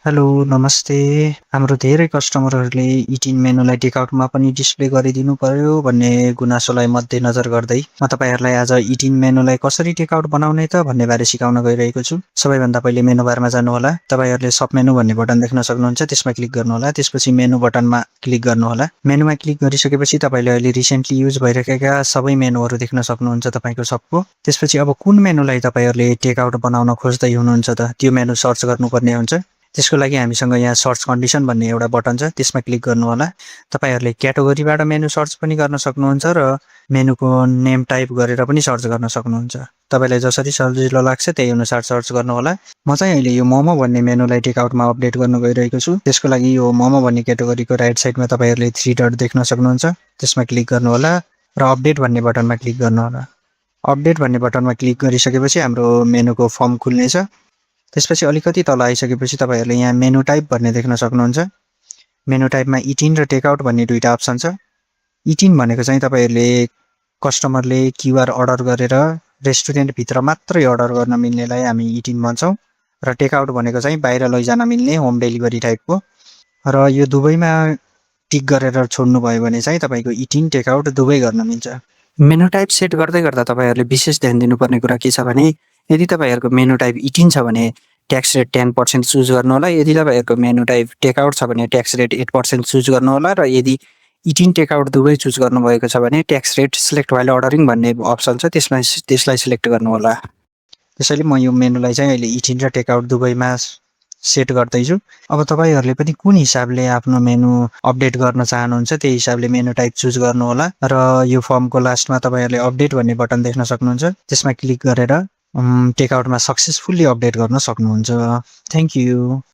Hello, नमस्ते। हाम्रो धेरै कस्टमरहरूले इटिन मेनुलाई टेकआउटमा पनि डिस्प्ले गरिदिनु पर्यो भन्ने गुनासोलाई मध्यनजर गर्दै म तपाईँहरूलाई आज इटिन मेनुलाई कसरी टेकआउट बनाउने त भन्ने बारे सिकाउन गइरहेको छु। सबैभन्दा पहिले मेनु बारमा जानुहोला। तपाईँहरूले सब मेनु भन्ने बटन देख्न सक्नुहुन्छ, त्यसमा क्लिक गर्नुहोला। त्यसपछि मेनु बटनमा क्लिक गर्नुहोला। मेनुमा क्लिक गरिसकेपछि तपाईँले अहिले रिसेन्टली युज भइरहेका सबै मेनुहरू देख्न सक्नुहुन्छ तपाईँको सबको। त्यसपछि अब कुन मेनुलाई तपाईँहरूले टेकआउट बनाउन खोज्दै हुनुहुन्छ त त्यो मेनु सर्च गर्नुपर्ने हुन्छ। त्यसको लागि हामीसँग यहाँ सर्च कन्डिसन भन्ने एउटा बटन छ, त्यसमा क्लिक गर्नुहोला। तपाईँहरूले क्याटेगोरीबाट मेनु सर्च पनि गर्न सक्नुहुन्छ र मेनुको नेम टाइप गरेर पनि सर्च गर्न सक्नुहुन्छ। तपाईँलाई जसरी सजिलो लाग्छ त्यही अनुसार सर्च गर्नुहोला। म चाहिँ अहिले यो मोमो भन्ने मेनुलाई टेकआउटमा अपडेट गर्न गइरहेको छु। त्यसको लागि यो मोमो भन्ने क्याटेगोरीको राइट साइडमा तपाईँहरूले 3 डट देख्न सक्नुहुन्छ, त्यसमा क्लिक गर्नुहोला र अपडेट भन्ने बटनमा क्लिक गर्नुहोला। अपडेट भन्ने बटनमा क्लिक गरिसकेपछि हाम्रो मेनुको फर्म खुल्नेछ। त्यसपछि अलिकति तल आइसकेपछि तपाईँहरूले यहाँ मेनु टाइप भन्ने देख्न सक्नुहुन्छ। मेनु टाइपमा इटिन र टेकआउट भन्ने दुईटा अप्सन छ। इटिन भनेको चाहिँ तपाईँहरूले कस्टमरले क्युआर अर्डर गरेर रेस्टुरेन्टभित्र मात्रै अर्डर गर्न मिल्नेलाई हामी इटिन भन्छौँ र टेकआउट भनेको चाहिँ बाहिर लैजान मिल्ने होम डेलिभरी टाइपको। र यो दुवैमा टिक गरेर छोड्नुभयो भने चाहिँ तपाईँको इटिन टेकआउट दुवै गर्न मिल्छ। मेनु टाइप सेट गर्दै गर्दा तपाईँहरूले विशेष ध्यान दिनुपर्ने कुरा के छ भने यदि तपाईँहरूको मेनु टाइप इटिन छ भने ट्याक्स रेट 10% चुज गर्नु होला। यदि तपाईँहरूको मेनु टाइप टेकआउट छ भने ट्याक्स रेट 8% चुज गर्नु होला र यदि इटिन टेकआउट दुवै चुज गर्नुभएको छ भने tax rate select while ordering भन्ने अप्सन छ, त्यसलाई सिलेक्ट गर्नु होला। त्यसैले म यो मेनुलाई चाहिँ अहिले इटिन र टेकआउट दुवैमा सेट गर्दैछु। अब तपाईँहरूले पनि कुन हिसाबले आफ्नो मेनु अपडेट गर्न चाहनुहुन्छ त्यही हिसाबले मेनु टाइप चुज गर्नु होला र यो फर्मको लास्टमा तपाईँहरूले अपडेट भन्ने बटन देख्न सक्नुहुन्छ, त्यसमा क्लिक गरेर टेकआउटमा सक्सेसफुल्ली अपडेट गर्न सक्नुहुन्छ। Thank you.